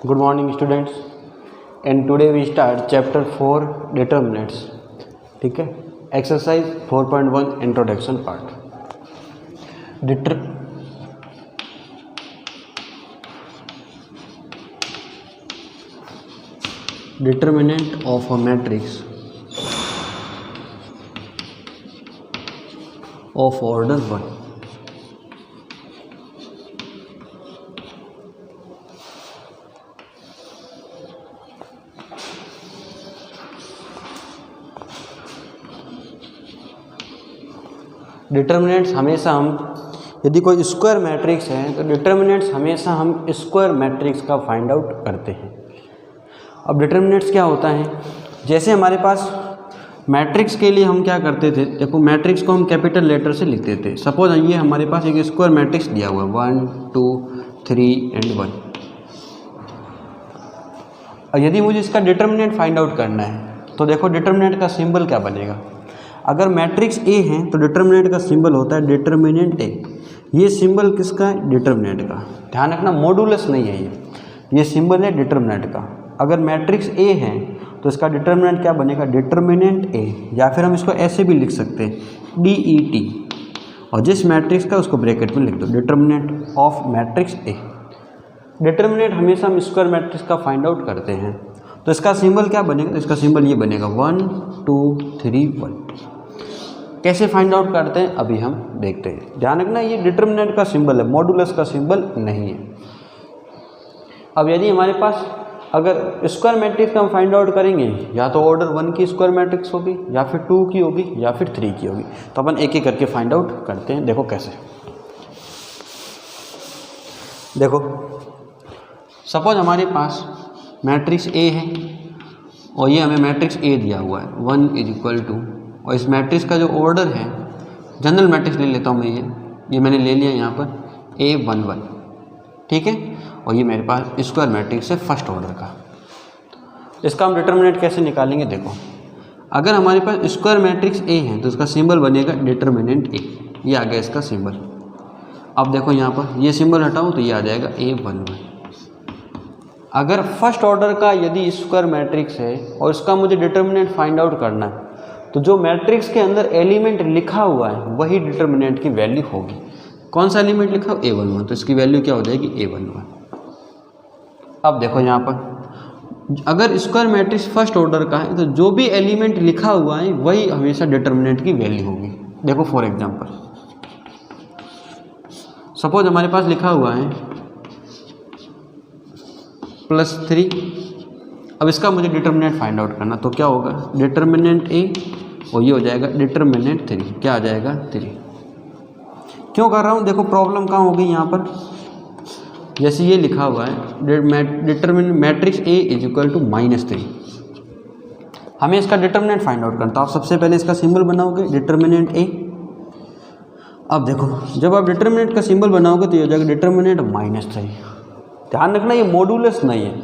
Good morning students, and today we start chapter 4 determinants. ठीक है, exercise 4.1 introduction part. Determinant of a matrix of order 1. Determinants हमेशा हम, यदि कोई square matrix है तो डिटर्मिनेंट्स हमेशा हम स्क्वायर मैट्रिक्स का फाइंड आउट करते हैं। अब डिटर्मिनेंट्स क्या होता है, जैसे हमारे पास मैट्रिक्स के लिए हम क्या करते थे, देखो मैट्रिक्स को हम कैपिटल लेटर से लिखते थे। सपोज ये हमारे पास एक स्क्वायर मैट्रिक्स दिया हुआ है 1 2 3 एंड 1। और यदि मुझे इसका डिटर्मिनेंट फाइंड आउट करना है तो देखो डिटर्मिनेंट का सिंबल क्या बनेगा। अगर मैट्रिक्स ए है तो डिटर्मिनेंट का सिंबल होता है डिटर्मिनेंट ए। ये सिंबल किसका है, डिटर्मिनेंट का। ध्यान रखना मॉडुलस नहीं है, ये सिंबल है डिटर्मिनेंट का। अगर मैट्रिक्स ए है तो इसका डिटर्मिनेंट क्या बनेगा, डिटर्मिनेंट ए, या फिर हम इसको ऐसे भी लिख सकते हैं DET, और जिस मैट्रिक्स का उसको ब्रैकेट में लिख दो, determinant of matrix A. Determinant हमेशा हम स्क्वायर मैट्रिक्स का फाइंड आउट करते हैं। तो इसका सिंबल क्या बनेगा, इसका सिंबल ये बनेगा 1 2 3 1। कैसे फाइंड आउट करते हैं अभी हम देखते हैं। ध्यान रखना ये डिटर्मिनेंट का सिंबल है, मॉडुलस का सिंबल नहीं है। अब यदि हमारे पास अगर स्क्वायर मैट्रिक्स का हम फाइंड आउट करेंगे, या तो ऑर्डर 1 की स्क्वायर मैट्रिक्स होगी, या फिर 2 की होगी, या फिर 3 की होगी। तो अपन एक एक करके फाइंड आउट करते हैं। देखो कैसे, देखो सपोज हमारे पास मैट्रिक्स ए है और ये हमें मैट्रिक्स ए दिया हुआ है 1 = 2, और इस मैट्रिक्स का जो ऑर्डर है, जनरल मैट्रिक्स ले लेता हूँ मैं, ये मैंने ले लिया यहाँ पर A11, ठीक है। और ये मेरे पास स्क्वायर मैट्रिक्स है फर्स्ट ऑर्डर का। इसका हम डिटर्मिनेंट कैसे निकालेंगे, देखो अगर हमारे पास स्क्वायर मैट्रिक्स ए है तो इसका सिंबल बनेगा डिटर्मिनेंट ए। ये आ गया इसका सिंबल। अब देखो यहाँ पर ये सिंबल हटाऊँ तो ये आ जाएगा A11। अगर फर्स्ट ऑर्डर का यदि स्क्वायर मैट्रिक्स है और इसका मुझे डिटर्मिनेंट फाइंड आउट करना है, तो जो मैट्रिक्स के अंदर एलिमेंट लिखा हुआ है वही डिटर्मिनेंट की वैल्यू होगी। कौन सा एलिमेंट लिखा हो, A11, तो इसकी वैल्यू क्या हो जाएगी, A11। अब देखो यहाँ पर अगर स्क्वायर मैट्रिक्स फर्स्ट ऑर्डर का है तो जो भी एलिमेंट लिखा हुआ है वही हमेशा डिटर्मिनेंट की वैल्यू होगी। देखो फॉर एग्जांपल सपोज हमारे पास लिखा हुआ है +3। अब इसका मुझे डिटर्मिनेंट फाइंड आउट करना, तो क्या होगा, डिटर्मिनेंट ए और ये हो जाएगा डिटर्मिनेंट 3। क्या आ जाएगा, 3। क्यों कर रहा हूँ, देखो प्रॉब्लम कहाँ होगी यहाँ पर, जैसे ये लिखा हुआ है डिटर्मिनेंट मैट्रिक्स ए = -3। हमें इसका डिटर्मिनेंट फाइंड आउट करना, तो आप सबसे पहले इसका सिंबल बनाओगे डिटर्मिनेंट ए। अब देखो जब आप डिटर्मिनेंट का सिंबल बनाओगे तो ये हो जाएगा डिटर्मिनेंट -3। ध्यान रखना ये मॉडुलस नहीं है,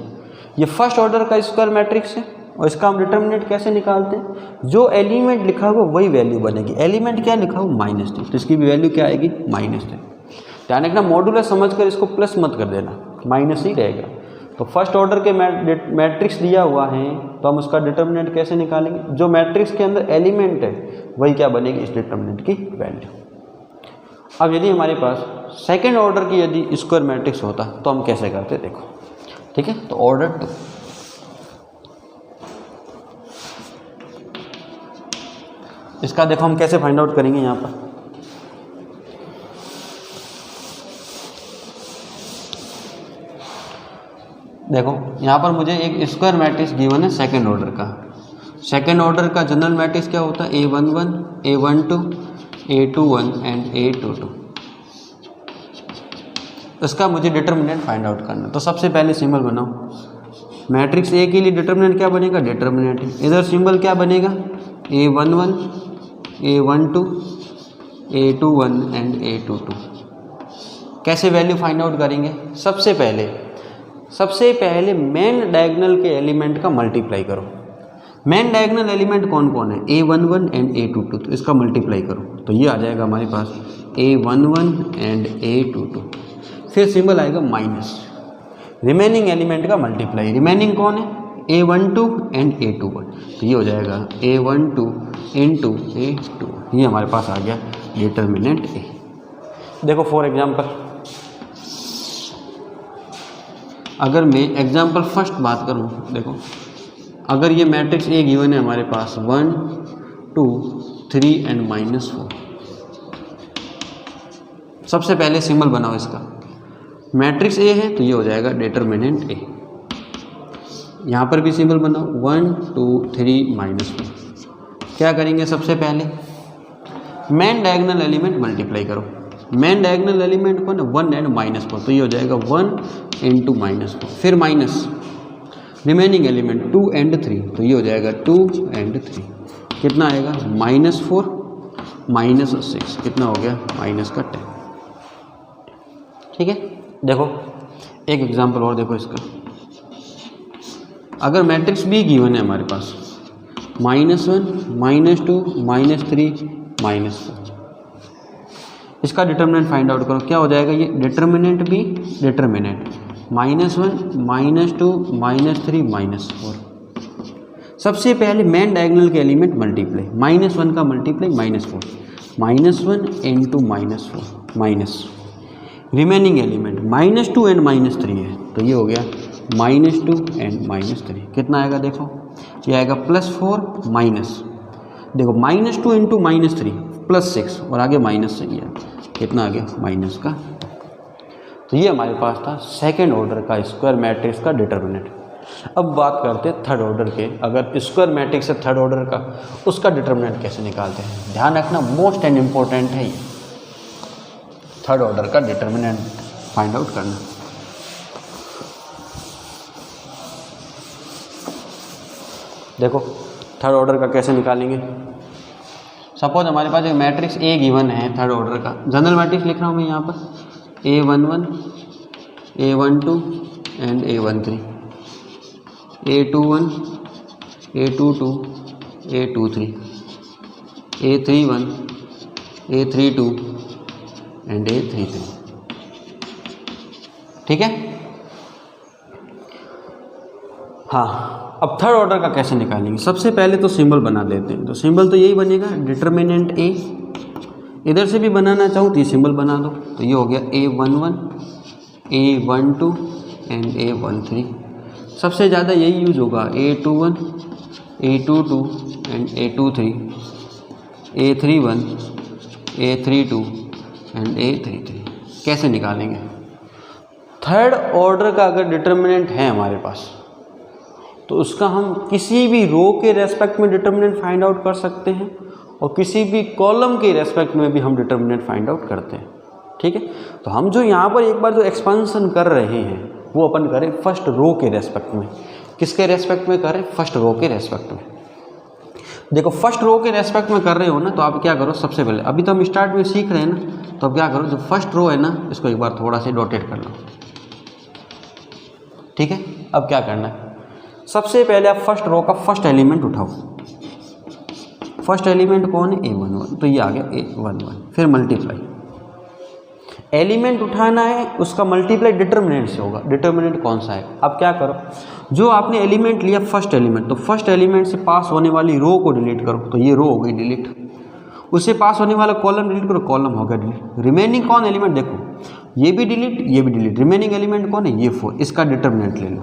ये फर्स्ट ऑर्डर का स्क्वायर मैट्रिक्स है। और इसका हम डिटर्मिनेंट कैसे निकालते हैं, जो एलिमेंट लिखा हुआ वही वैल्यू बनेगी। एलिमेंट क्या लिखा हुआ, -3, तो इसकी भी वैल्यू क्या आएगी, -3। ध्यान रखना मॉडुलस समझकर इसको प्लस मत कर देना, माइनस ही रहेगा। तो फर्स्ट ऑर्डर के मैट्रिक्स दिया हुआ है तो हम उसका डिटर्मिनेंट कैसे निकालेंगे, जो मैट्रिक्स के अंदर एलिमेंट है वही क्या बनेगी, इस डिटर्मिनेंट की वैल्यू। अब यदि हमारे पास सेकेंड ऑर्डर की यदि स्क्वायर मैट्रिक्स होता तो हम कैसे करते, देखो ठीक है। तो ऑर्डर 2, इसका देखो हम कैसे फाइंड आउट करेंगे। यहाँ पर देखो यहाँ पर मुझे एक स्क्वायर मैट्रिक्स गिवन है सेकंड ऑर्डर का। सेकंड ऑर्डर का जनरल मैट्रिक्स क्या होता है, A11 A12 A21 and A22। इसका मुझे डिटर्मिनेंट फाइंड आउट करना, तो सबसे पहले सिंबल बनाओ। मैट्रिक्स ए के लिए डिटर्मिनेंट क्या बनेगा, डिटर्मिनेंट। इधर सिंबल क्या बनेगा, A11 A12 A21 and A22। कैसे वैल्यू फाइंड आउट करेंगे, सबसे पहले मेन डायगोनल के एलिमेंट का मल्टीप्लाई करो। मेन डायगोनल एलिमेंट कौन कौन है, A11 एंड A22, तो इसका मल्टीप्लाई करो तो ये आ जाएगा हमारे पास A11 एंड A22। फिर सिंबल आएगा माइनस, रिमेनिंग एलिमेंट का मल्टीप्लाई। रिमेनिंग कौन है? A12 एंड A21, तो ये हो जाएगा A12 इंटू A21। ये हमारे पास आ गया डिटर्मिनेंट A। देखो फॉर एग्जांपल, अगर मैं एग्जांपल फर्स्ट बात करूं, देखो अगर ये मैट्रिक्स A गिवन है हमारे पास 1 2 3 एंड -4, सबसे पहले सिंबल बनाओ इसका। मैट्रिक्स A है तो ये हो जाएगा डिटर्मिनेंट A। यहाँ पर भी सिंबल बनाओ 1 2 3 -4। क्या करेंगे? सबसे पहले मेन डायगोनल एलिमेंट मल्टीप्लाई करो। मेन डायगोनल एलिमेंट कौन है? 1 एंड -4, तो ये हो जाएगा 1 इंटू -4, फिर माइनस रिमेनिंग एलिमेंट 2 एंड 3, तो ये हो जाएगा 2 एंड 3। कितना आएगा? -4 -6, कितना हो गया? -10। ठीक है। देखो एक एग्जांपल और देखो इसका। अगर मैट्रिक्स B गिवन है हमारे पास -1 -2 -3 -4, इसका डिटर्मिनेंट फाइंड आउट करो। क्या हो जाएगा? ये डिटर्मिनेंट B डिटर्मिनेंट -1 -2 -3 -4। सबसे पहले मेन डायगोनल के एलिमेंट मल्टीप्लाई, -1 का multiply -4, -1 into -4 minus remaining element -2 and -3 है, तो ये हो गया -2 एंड -3। कितना आएगा? देखो ये आएगा +4 माइनस, देखो -2 इंटू -3 +6 और आगे माइनस से गया, कितना आ गया? माइनस का। तो ये हमारे पास था सेकेंड ऑर्डर का स्क्वायर मैट्रिक्स का डिटर्मिनेंट। अब बात करते हैं थर्ड ऑर्डर के। अगर स्क्वायर मैट्रिक्स है थर्ड ऑर्डर का, उसका डिटर्मिनेंट कैसे निकालते हैं? ध्यान रखना, मोस्ट एंड इम्पोर्टेंट है ये, थर्ड ऑर्डर का डिटर्मिनेंट फाइंड आउट करना। देखो थर्ड ऑर्डर का कैसे निकालेंगे। सपोज हमारे पास एक मैट्रिक्स A गिवन है थर्ड ऑर्डर का, जनरल मैट्रिक्स लिख रहा हूँ मैं यहाँ पर, A11 A12 and A13, A21 A22 A23 A31 A32 and A33। ठीक है। हाँ, अब थर्ड ऑर्डर का कैसे निकालेंगे? सबसे पहले तो सिंबल बना लेते हैं। तो सिंबल तो यही बनेगा, डिटर्मिनेंट A। इधर से भी बनाना चाहूँ तो ये सिंबल बना दो, तो ये हो गया A11 A12 एंड A13। सबसे ज़्यादा यही यूज होगा, A21 A22 and A23, A31 A32 and A33। कैसे निकालेंगे? थर्ड ऑर्डर का अगर डिटर्मिनेंट है हमारे पास, तो उसका हम किसी भी रो के रेस्पेक्ट में डिटर्मिनेंट फाइंड आउट कर सकते हैं और किसी भी कॉलम के रेस्पेक्ट में भी हम डिटर्मिनेंट फाइंड आउट करते हैं। ठीक है। तो हम जो यहाँ पर एक बार जो एक्सपेंशन कर रहे हैं वो अपन करें फर्स्ट रो के रेस्पेक्ट में। किसके रेस्पेक्ट में करें? फर्स्ट रो के रेस्पेक्ट में। देखो फर्स्ट रो के रेस्पेक्ट में कर रहे हो ना, तो आप क्या करो, सबसे पहले अभी तो हम स्टार्ट में सीख रहे हैं ना, तो अब क्या करो, जो फर्स्ट रो है ना, इसको एक बार थोड़ा सा डॉटेड कर लो। ठीक है। अब क्या करना है, सबसे पहले आप फर्स्ट रो का फर्स्ट एलिमेंट उठाओ। फर्स्ट एलिमेंट कौन है? A11, तो ये आ गया A11। फिर मल्टीप्लाई, एलिमेंट उठाना है, उसका मल्टीप्लाई डिटर्मिनेंट से होगा। डिटर्मिनेंट कौन सा है? अब क्या करो, जो आपने एलिमेंट लिया फर्स्ट एलिमेंट, तो फर्स्ट एलिमेंट से पास होने वाली रो को डिलीट करो, तो ये रो हो गई डिलीट। उससे पास होने वाला कॉलम डिलीट करो, कॉलम हो गया डिलीट। रिमेनिंग कौन एलिमेंट? देखो ये भी डिलीट, ये भी डिलीट। रिमेनिंग एलिमेंट कौन है? ये 4। इसका डिटर्मिनेंट ले लो,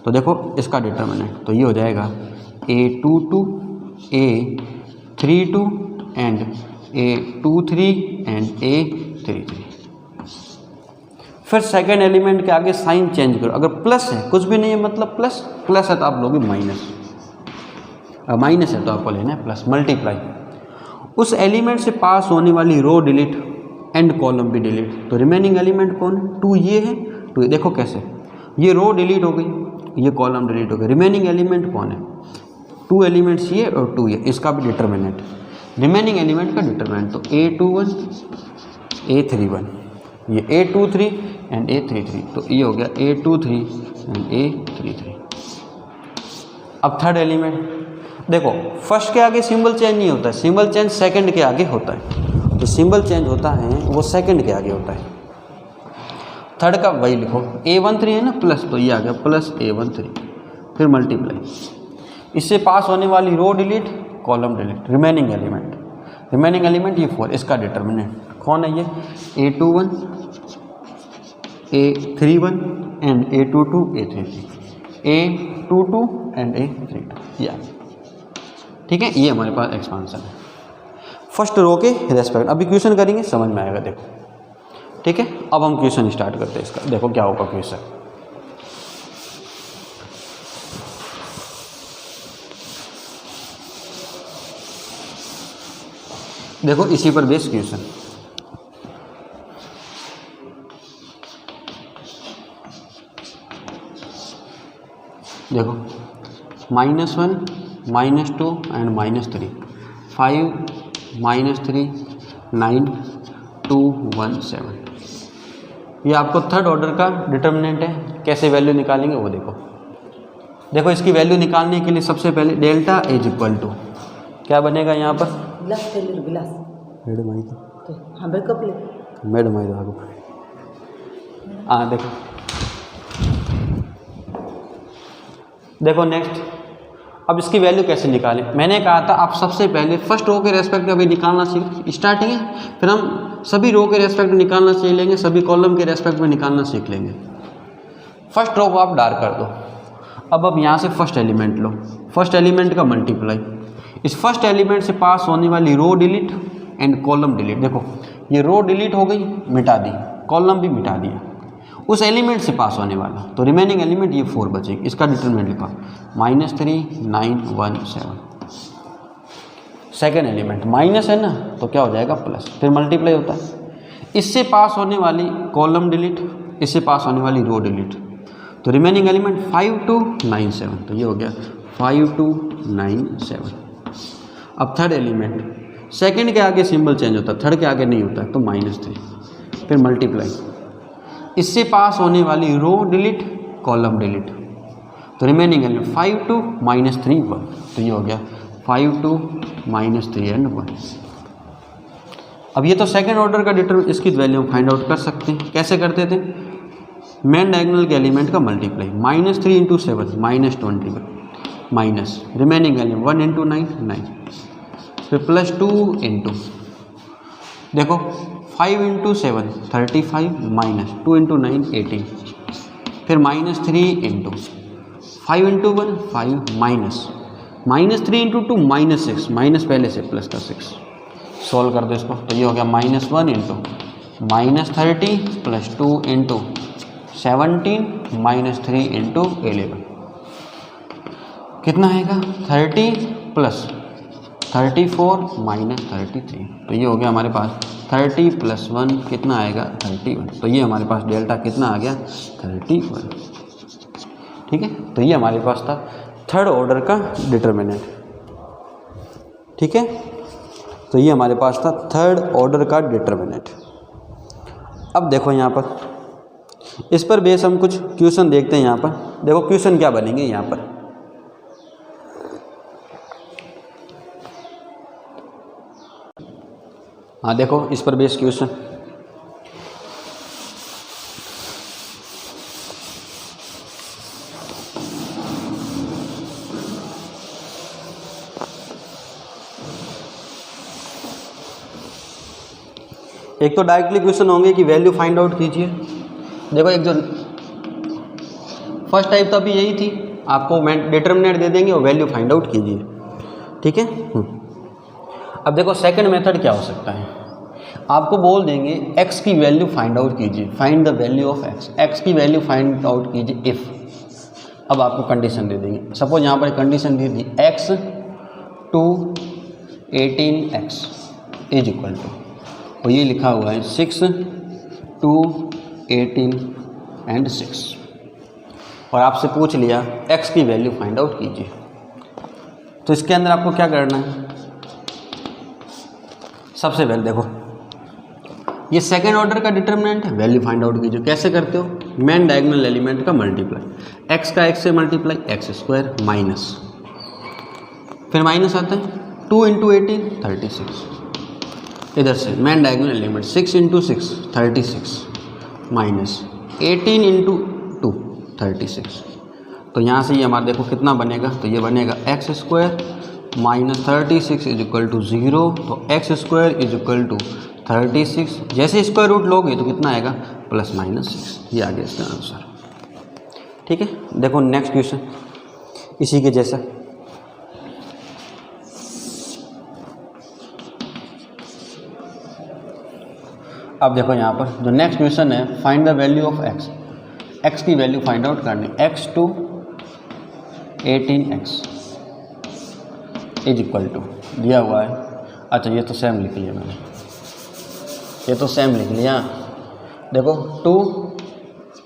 तो देखो इसका डिटर्मिनेंट, तो ये हो जाएगा A22 A32 and A23 and A33। फिर सेकेंड एलिमेंट के आगे साइन चेंज करो। अगर प्लस है, कुछ भी नहीं है मतलब प्लस, प्लस है तो आप लोगे माइनस, माइनस है तो आपको लेना है प्लस। मल्टीप्लाई, उस एलिमेंट से पास होने वाली रो डिलीट एंड कॉलम भी डिलीट। तो रिमेनिंग एलिमेंट कौन है? 2 ये है, 2 देखो कैसे, ये रो डिलीट हो गई, ये कॉलम डिलीट हो गया। रिमेनिंग एलिमेंट कौन है? 2 एलिमेंट्स ये और 2 ये, इसका भी डिटर्मिनेंट, रिमेनिंग एलिमेंट का डिटर्मिनेंट। तो A21 A31, ये A23 एंड A33, तो ये हो गया A23 एंड A33। अब थर्ड एलिमेंट देखो, फर्स्ट के आगे सिंबल चेंज नहीं होता है, सिंबल चेंज सेकंड के आगे होता है। जो सिंबल चेंज होता है वो सेकंड के आगे होता है। थर्ड का वही लिखो, A13 है ना प्लस, तो ये आ गया प्लस A13, फिर मल्टीप्लाई, इससे पास होने वाली row delete, column delete, remaining element ये 4, इसका डिटर्मिनेंट कौन है ये, A21, A31 and A22, A33, A22 and A32, या ठीक है। ये हमारे पास एक्सपांशन है फर्स्ट रो के रेस्पेक्ट। अभी क्वेश्चन करेंगे, समझ में आएगा, देखो ठीक है। अब हम क्वेश्चन स्टार्ट करते हैं इसका, देखो क्या होगा क्वेश्चन। देखो इसी पर बेस क्वेश्चन, देखो -1, -2 एंड -3, 5, -3, 9, 2, 1, 7, ये आपको थर्ड ऑर्डर का डिटर्मिनेंट है। कैसे वैल्यू निकालेंगे वो देखो। देखो इसकी वैल्यू निकालने के लिए सबसे पहले डेल्टा इज इक्वल टू क्या बनेगा यहाँ पर, मैडम आई तो मैडम आई तो हाँ देखो नेक्स्ट। अब इसकी वैल्यू कैसे निकालें, मैंने कहा था आप सबसे पहले फर्स्ट रो के रेस्पेक्ट में अभी निकालना सीख, स्टार्टिंग है, फिर हम सभी रो के रेस्पेक्ट में निकालना सीख लेंगे, सभी कॉलम के रेस्पेक्ट में निकालना सीख लेंगे। फर्स्ट रो को आप डार्क कर दो। अब यहाँ से फर्स्ट एलिमेंट लो, फर्स्ट एलिमेंट का मल्टीप्लाई, इस फर्स्ट एलिमेंट से पास होने वाली row delete and column delete. देखो ये रो डिलीट हो गई, मिटा दी, कॉलम भी मिटा दिया, उस एलिमेंट से पास होने वाला, तो रिमेनिंग एलिमेंट ये 4 बचेगी। इसका डिटरमिनेंट लिखा -3, 9, 1, 7। सेकेंड एलिमेंट माइनस है ना, तो क्या हो जाएगा प्लस, फिर मल्टीप्लाई होता है, इससे पास होने वाली कॉलम डिलीट, इससे पास होने वाली रो डिलीट, तो रिमेनिंग एलिमेंट 5, 2, 9, 7, तो ये हो गया 5, 2, 9, 7। अब थर्ड एलिमेंट, सेकेंड के आगे सिंबल चेंज होता है, थर्ड के आगे नहीं होता है, तो -3, फिर मल्टीप्लाई, इससे पास होने वाली रो डिलीट, कॉलम डिलीट, तो रिमेनिंग एलिमेंट 5, 2, -3, 1, तो ये हो गया 5, 2, -3 एंड 1। अब ये तो सेकेंड ऑर्डर का डिटरमिनेंट, इसकी वैल्यू हम फाइंड आउट कर सकते हैं। कैसे करते थे, मेन डायगोनल के एलिमेंट का मल्टीप्लाई, -3 × 7 -21, माइनस रिमेनिंग एलिमेंट 1 × 9 9, फिर +2 × देखो 5 × 7 35 -2 × 9 18, फिर -3 × 5 × 1 5 -3 × 2 -6, माइनस पहले से प्लस का 6, सॉल्व कर दो इसको, तो ये हो गया -1 × -30 +2 × 17 -3 × 11, कितना आएगा 30 + 34 -33, तो ये हो गया हमारे पास 30 + 1 कितना आएगा 31, तो ये हमारे पास डेल्टा कितना आ गया 31, ठीक है। तो ये हमारे पास था थर्ड ऑर्डर का डिटर्मिनेंट, ठीक है। तो ये हमारे पास था थर्ड ऑर्डर का डिटर्मिनेंट। अब देखो यहाँ पर, इस पर बेस हम कुछ क्वेश्चन देखते हैं। यहाँ पर देखो क्वेश्चन क्या बनेंगे यहाँ पर, हाँ देखो इस पर बेस क्वेश्चन, एक तो डायरेक्टली क्वेश्चन होंगे कि वैल्यू फाइंड आउट कीजिए। देखो एक जो फर्स्ट टाइप तो अभी यही थी, आपको डिटर्मिनेंट दे देंगे और वैल्यू फाइंड आउट कीजिए, ठीक है। अब देखो सेकंड मेथड क्या हो सकता है, आपको बोल देंगे x की वैल्यू फाइंड आउट कीजिए, find the value of x की वैल्यू फाइंड आउट कीजिए इफ़। अब आपको कंडीशन दे देंगे, सपोज यहाँ पर कंडीशन दे दी x to 18x is equal to, और ये लिखा हुआ है 6 to 18 एंड 6, और आपसे पूछ लिया x की वैल्यू फाइंड आउट कीजिए। तो इसके अंदर आपको क्या करना है, सबसे पहले देखो ये सेकेंड ऑर्डर का डिटर्मिनेंट है, वैल्यू फाइंड आउट कीजिए। कैसे करते हो, मेन डायगोनल एलिमेंट का मल्टीप्लाई, x का x से मल्टीप्लाई x² माइनस, फिर माइनस आता है 2 × 18 36, इधर से main diagonal element 6 × 6 36 minus 18 into 2 36। तो यहाँ से ये हमारा देखो कितना बनेगा, तो ये बनेगा x square minus 36 is equal to 0। तो x square is equal to 36, जैसे स्क्वायर रूट लोगे तो कितना आएगा प्लस माइनस 6। ये आ गया इसका आंसर। ठीक है, देखो नेक्स्ट क्वेश्चन इसी के जैसा। अब देखो यहाँ पर जो नेक्स्ट क्वेश्चन है, find the value of x. X की वैल्यू फाइंड आउट करनी। X to 18x is equal to दिया हुआ है। अच्छा ये तो सेम लिख लिया मैंने, ये तो सेम लिख लिया। देखो 2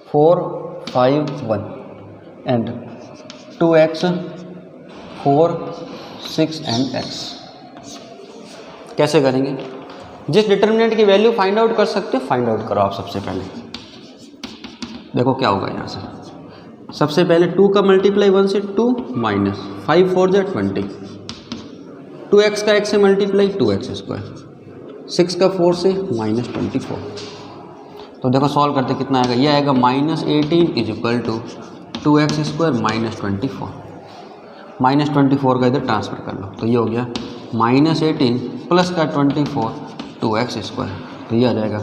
4 5 1 एंड 2x 4 6 एंड x। कैसे करेंगे? जिस डिटर्मिनेंट की वैल्यू फाइंड आउट कर सकते हो फाइंड आउट करो आप सबसे पहले। देखो क्या होगा यहाँ से, सबसे पहले 2 का मल्टीप्लाई 1 से 2 माइनस 5 4 जा 20, 2x का x से मल्टीप्लाई 2x स्क्वायर, 6 का 4 से माइनस 24। तो देखो सॉल्व करते कितना आएगा, ये आएगा minus 18 is equal to 2x square minus 24। Minus 24 का इधर ट्रांसफर कर लो, तो ये हो गया माइनस 18 प्लस का 24 2x स्क्वायर। तो ये आ जाएगा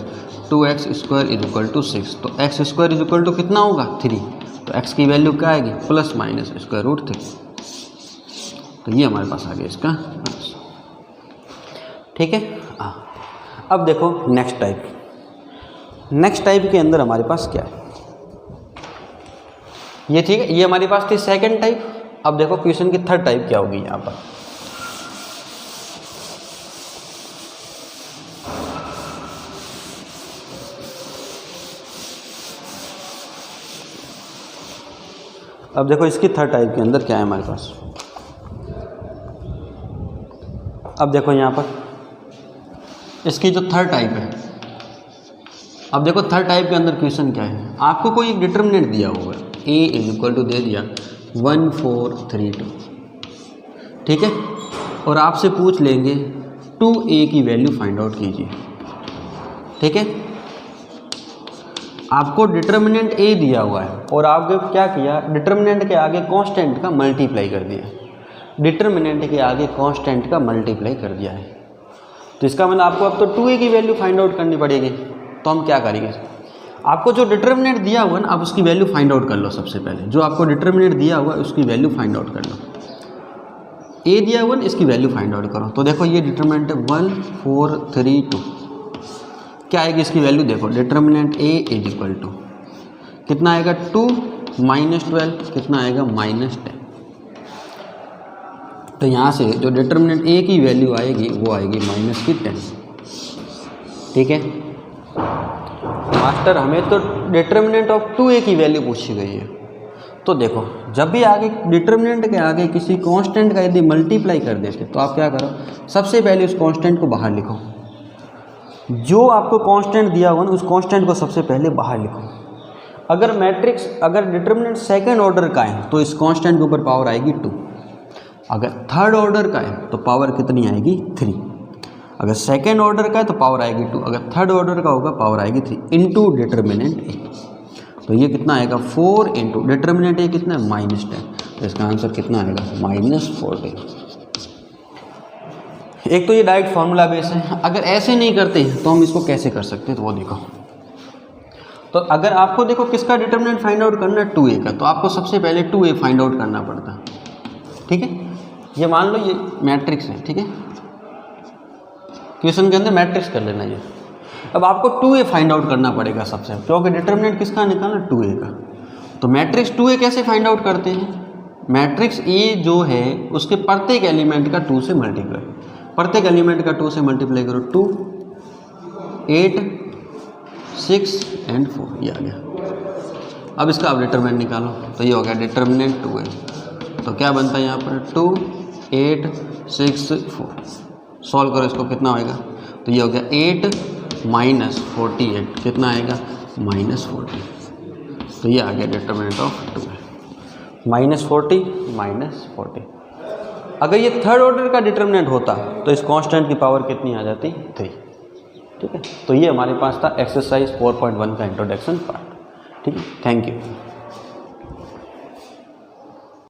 2x square is equal to 6। तो x square is equal to कितना होगा 3। तो x की वैल्यू क्या आएगी प्लस माइनस स्क्वायर रूट 3। तो ये हमारे पास आ गया इसका आंसर। ठीक है, अब देखो नेक्स्ट टाइप। नेक्स्ट टाइप के अंदर हमारे पास क्या है ये, ठीक है, ये हमारे पास थी सेकंड टाइप। अब देखो क्वेश्चन की थर्ड टाइप क्या होगी यहाँ पर। अब देखो इसकी थर्ड टाइप के अंदर क्या है हमारे पास। अब देखो यहाँ पर इसकी जो थर्ड टाइप है, अब देखो थर्ड टाइप के अंदर क्वेश्चन क्या है, आपको कोई एक डिटर्मिनेंट दिया होगा a इज इक्वल टू दे दिया 1 4 3 2, ठीक है, और आपसे पूछ लेंगे 2a की वैल्यू फाइंड आउट कीजिए। ठीक है, आपको डिटर्मिनेंट a दिया हुआ है और आपने क्या किया, डिटर्मिनेंट के आगे कांस्टेंट का मल्टीप्लाई कर दिया। डिटर्मिनेंट के आगे कांस्टेंट का मल्टीप्लाई कर दिया है, तो इसका मतलब आपको अब तो 2a की वैल्यू फाइंड आउट करनी पड़ेगी। तो हम क्या करेंगे, आपको जो डिटर्मिनेंट दिया हुआ ना, आप उसकी वैल्यू फाइंड आउट कर लो। सबसे पहले जो आपको डिटर्मिनेंट दिया हुआ उसकी वैल्यू फाइंड आउट कर लो। a दिया हुआ, इसकी वैल्यू फाइंड आउट करो। तो देखो ये डिटर्मिनेंट है 1 4 3 2, क्या आएगी इसकी वैल्यू, देखो determinant a is equal to कितना आएगा 2 माइनस 12, कितना आएगा माइनस 10। तो यहाँ से जो डिटर्मिनेंट a की वैल्यू आएगी वो आएगी माइनस की 10। ठीक है मास्टर, हमें तो डिटर्मिनेंट ऑफ 2a की वैल्यू पूछी गई है। तो देखो जब भी आगे डिटर्मिनेंट के आगे किसी कांस्टेंट का यदि मल्टीप्लाई कर देते तो आप क्या करो, सबसे पहले उस कांस्टेंट को बाहर लिखो। जो आपको कांस्टेंट दिया हुआ ना उस कांस्टेंट को सबसे पहले बाहर लिखो। अगर मैट्रिक्स, अगर डिटर्मिनेंट सेकंड ऑर्डर का है तो इस कांस्टेंट के ऊपर पावर आएगी 2। अगर थर्ड ऑर्डर का है तो पावर कितनी आएगी 3। अगर सेकेंड ऑर्डर का है तो पावर आएगी 2। अगर थर्ड ऑर्डर का होगा पावर आएगी 3 इंटू डिटर्मिनेंट ए। तो ये कितना आएगा 4 इंटू डिटर्मिनेंट ए कितना है माइनस 10। तो इसका आंसर कितना आएगा माइनस 40। एक तो ये डायरेक्ट फार्मूला बेस है। अगर ऐसे नहीं करते तो हम इसको कैसे कर सकते हैं, तो वो देखो। तो अगर आपको देखो किसका डिटर्मिनेंट फाइंड आउट करना है 2a का, तो आपको सबसे पहले 2a फाइंड आउट करना पड़ता है। ठीक है, ये मान लो ये मैट्रिक्स है। ठीक है, क्वेश्चन के अंदर मैट्रिक्स कर लेना ये। अब आपको 2a फाइंड आउट करना पड़ेगा सबसे, क्योंकि डिटर्मिनेंट किसका निकालना 2a का। तो मैट्रिक्स 2a कैसे फाइंड आउट करते हैं, मैट्रिक्स a जो है उसके प्रत्येक एलिमेंट का 2 से मल्टीप्लाई, प्रत्येक एलिमेंट का 2 से मल्टीप्लाई करो। 2 8 6 एंड 4, ये आ गया। अब इसका आप डिटर्मिनेंट निकालो, तो ये हो गया डिटर्मिनेंट 2a। तो क्या बनता है यहाँ पर 2 8 6 4। सॉल्व करो इसको, कितना होएगा, तो ये हो गया 8 माइनस 48, कितना आएगा माइनस 40। तो ये आ गया determinant of 2a, minus 40 minus 40। अगर ये थर्ड ऑर्डर का डिटर्मिनेंट होता तो इस कांस्टेंट की पावर कितनी आ जाती 3। ठीक है, तो ये हमारे पास था एक्सरसाइज 4.1 का इंट्रोडक्शन पार्ट। ठीक है, थैंक यू।